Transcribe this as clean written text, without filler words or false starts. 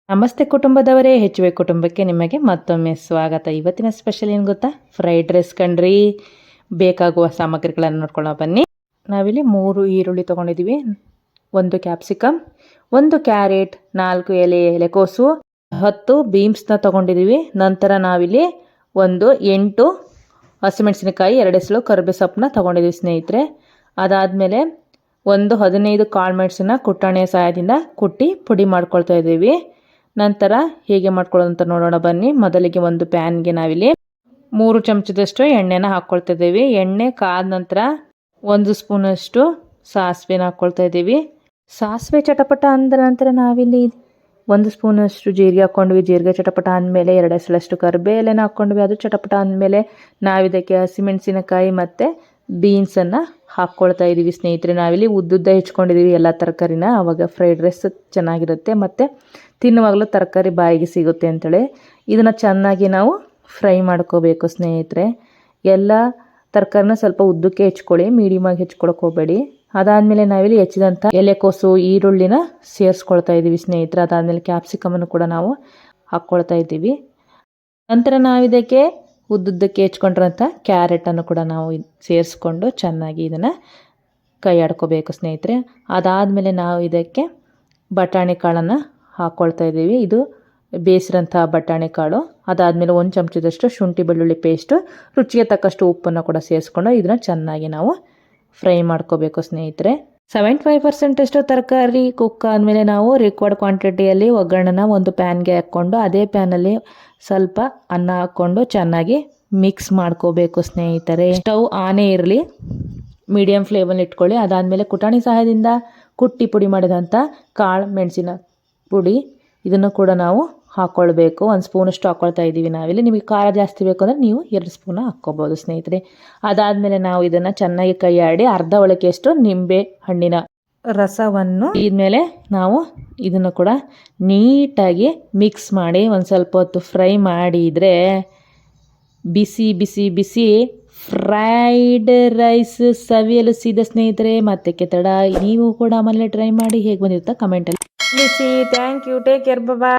ನಮಸ್ತೆ ಕುಟುಂಬದವರೇ, ಹೆಚ್ಚುವೆ ಕುಟುಂಬಕ್ಕೆ ನಿಮಗೆ ಮತ್ತೊಮ್ಮೆ ಸ್ವಾಗತ. ಇವತ್ತಿನ ಸ್ಪೆಷಲ್ ಏನು ಗೊತ್ತಾ? ಫ್ರೈಡ್ ರೈಸ್ ಕಣ್ರಿ. ಬೇಕಾಗುವ ಸಾಮಗ್ರಿಗಳನ್ನು ನೋಡ್ಕೊಳ್ಳೋ ಬನ್ನಿ. ನಾವಿಲ್ಲಿ 3 ಈರುಳ್ಳಿ ತೊಗೊಂಡಿದ್ದೀವಿ, 1 ಕ್ಯಾಪ್ಸಿಕಮ್, 1 ಕ್ಯಾರೆಟ್, 4 ಎಲೆಕೋಸು, 10 ಬೀನ್ಸ್ನ ತೊಗೊಂಡಿದ್ದೀವಿ. ನಂತರ ನಾವಿಲ್ಲಿ 8 ಹಸಿಮೆಣಸಿನಕಾಯಿ, 2 ಎಸಳು ಕರಿಬೇವು ಸೊಪ್ಪನ್ನ ತೊಗೊಂಡಿದ್ದೀವಿ ಸ್ನೇಹಿತರೆ. ಅದಾದಮೇಲೆ 15 ಕಾಳು ಮೆಣಸನ್ನ ಕುಟ್ಟಾಣಿಯ ಸಹಾಯದಿಂದ ಕುಟ್ಟಿ ಪುಡಿ ಮಾಡ್ಕೊಳ್ತಾ ಇದ್ದೀವಿ. ನಂತರ ಹೇಗೆ ಮಾಡ್ಕೊಳ್ಳೋದು ಅಂತ ನೋಡೋಣ ಬನ್ನಿ. ಮೊದಲಿಗೆ ಒಂದು ಪ್ಯಾನ್ಗೆ ನಾವಿಲ್ಲಿ 3 ಚಮಚದಷ್ಟು ಎಣ್ಣೆನ ಹಾಕ್ಕೊಳ್ತಾ ಇದ್ದೀವಿ. ಎಣ್ಣೆ ಕಾದ ನಂತರ 1 ಸ್ಪೂನಷ್ಟು ಸಾಸಿವೆನ ಹಾಕ್ಕೊಳ್ತಾ ಇದ್ದೀವಿ. ಸಾಸಿವೆ ಚಟಪಟ ಅಂದ ನಂತರ ನಾವಿಲ್ಲಿ 1 ಸ್ಪೂನಷ್ಟು ಜೀರಿಗೆ ಹಾಕ್ಕೊಂಡ್ವಿ. ಜೀರಿಗೆ ಚಟಪಟ ಅಂದಮೇಲೆ 2 ಎಸಳಷ್ಟು ಕರಿಬೇವು ಎಲೆನ ಹಾಕ್ಕೊಂಡ್ವಿ. ಅದು ಚಟಪಟ ಅಂದಮೇಲೆ ನಾವಿದಕ್ಕೆ ಹಸಿಮೆಣಸಿನಕಾಯಿ ಮತ್ತು ಬೀನ್ಸನ್ನು ಹಾಕ್ಕೊಳ್ತಾ ಇದ್ದೀವಿ ಸ್ನೇಹಿತರೆ. ನಾವಿಲ್ಲಿ ಉದ್ದುದ್ದ ಹೆಚ್ಕೊಂಡಿದ್ದೀವಿ ಎಲ್ಲ ತರಕಾರಿನ, ಆವಾಗ ಫ್ರೈಡ್ ರೈಸ್ ಚೆನ್ನಾಗಿರುತ್ತೆ ಮತ್ತು ತಿನ್ನುವಾಗಲೂ ತರಕಾರಿ ಬಾಯಿಗೆ ಸಿಗುತ್ತೆ ಅಂಥೇಳಿ ಇದನ್ನು ಚೆನ್ನಾಗಿ ನಾವು ಫ್ರೈ ಮಾಡ್ಕೋಬೇಕು ಸ್ನೇಹಿತರೆ. ಎಲ್ಲ ತರಕಾರಿನ ಸ್ವಲ್ಪ ಉದ್ದಕ್ಕೆ ಹೆಚ್ಕೊಳ್ಳಿ, ಮೀಡಿಯಮಾಗಿ ಹೆಚ್ಕೊಳಕ್ಕೆ ಹೋಗಬೇಡಿ. ಅದಾದಮೇಲೆ ನಾವಿಲ್ಲಿ ಹೆಚ್ಚಿದಂಥ ಎಲೆಕೋಸು ಈರುಳ್ಳಿನ ಸೇರಿಸ್ಕೊಳ್ತಾ ಇದ್ದೀವಿ ಸ್ನೇಹಿತರೆ. ಅದಾದಮೇಲೆ ಕ್ಯಾಪ್ಸಿಕಮನ್ನು ಕೂಡ ನಾವು ಹಾಕ್ಕೊಳ್ತಾ ಇದ್ದೀವಿ. ನಂತರ ನಾವಿದಕ್ಕೆ ಉದ್ದುದ್ದಕ್ಕೆ ಹೆಚ್ಕೊಂಡಿರೋಂಥ ಕ್ಯಾರೆಟನ್ನು ಕೂಡ ನಾವು ಸೇರಿಸ್ಕೊಂಡು ಚೆನ್ನಾಗಿ ಇದನ್ನು ಕೈ ಆಡ್ಕೋಬೇಕು ಸ್ನೇಹಿತರೆ. ಅದಾದಮೇಲೆ ನಾವು ಇದಕ್ಕೆ ಬಟಾಣಿ ಕಾಳನ್ನು ಹಾಕ್ಕೊಳ್ತಾ ಇದ್ದೀವಿ. ಇದು ಬೇಯಿಸಿರೋಂಥ ಬಟಾಣಿ ಕಾಳು. ಅದಾದಮೇಲೆ 1 ಚಮಚದಷ್ಟು ಶುಂಠಿ ಬೆಳ್ಳುಳ್ಳಿ ಪೇಸ್ಟು, ರುಚಿಗೆ ತಕ್ಕಷ್ಟು ಉಪ್ಪನ್ನು ಕೂಡ ಸೇರಿಸ್ಕೊಂಡು ಇದನ್ನು ಚೆನ್ನಾಗಿ ನಾವು ಫ್ರೈ ಮಾಡ್ಕೋಬೇಕು ಸ್ನೇಹಿತರೆ. 75% ತರಕಾರಿ ಕುಕ್ ಆದಮೇಲೆ ನಾವು ರಿಕ್ವೈರ್ಡ್ ಕ್ವಾಂಟಿಟಿಯಲ್ಲಿ ಒಗ್ಗರಣೆನ ಒಂದು ಪ್ಯಾನ್ಗೆ ಹಾಕ್ಕೊಂಡು ಅದೇ ಪ್ಯಾನಲ್ಲಿ ಸ್ವಲ್ಪ ಅನ್ನ ಹಾಕ್ಕೊಂಡು ಚೆನ್ನಾಗಿ ಮಿಕ್ಸ್ ಮಾಡ್ಕೋಬೇಕು ಸ್ನೇಹಿತರೆ. ಸ್ಟವ್ ಆನೇ ಇರಲಿ, ಮೀಡಿಯಮ್ ಫ್ಲೇಮಲ್ಲಿ ಇಟ್ಕೊಳ್ಳಿ. ಅದಾದಮೇಲೆ ಕುಟಾಣಿ ಸಹಾಯದಿಂದ ಕುಟ್ಟಿ ಪುಡಿ ಮಾಡಿದಂಥ ಕಾಳು ಮೆಣಸಿನ ಪುಡಿ ಇದನ್ನು ಕೂಡ ನಾವು ಹಾಕ್ಕೊಳ್ಬೇಕು. 1 ಸ್ಪೂನಷ್ಟು ಹಾಕ್ಕೊಳ್ತಾ ಇದ್ದೀವಿ ನಾವಿಲ್ಲಿ. ನಿಮಗೆ ಖಾರ ಜಾಸ್ತಿ ಬೇಕು ಅಂದರೆ ನೀವು 2 ಸ್ಪೂನ ಹಾಕ್ಕೋಬೋದು ಸ್ನೇಹಿತರೆ. ಅದಾದಮೇಲೆ ನಾವು ಇದನ್ನು ಚೆನ್ನಾಗಿ ಕೈ ಆಡಿ ಅರ್ಧ ಒಳಕೆಯಷ್ಟು ನಿಂಬೆ ಹಣ್ಣಿನ ರಸವನ್ನು ಇದ್ಮೇಲೆ ನಾವು ಇದನ್ನು ಕೂಡ ನೀಟಾಗಿ ಮಿಕ್ಸ್ ಮಾಡಿ ಒಂದು ಸ್ವಲ್ಪ ಹೊತ್ತು ಫ್ರೈ ಮಾಡಿದರೆ ಬಿಸಿ ಬಿಸಿ ಬಿಸಿ ಫ್ರೈಡ್ ರೈಸ್ ಸವಿಯಲು ಸಿದ್ಧ ಸ್ನೇಹಿತರೆ. ಮತ್ತೆ ತಡ, ನೀವು ಕೂಡ ಮನೇಲಿ ಟ್ರೈ ಮಾಡಿ ಹೇಗೆ ಬಂದಿರುತ್ತಾ ಕಮೆಂಟಲ್ಲಿ ತಿಳಿಸಿ. Thank you, take care, bye.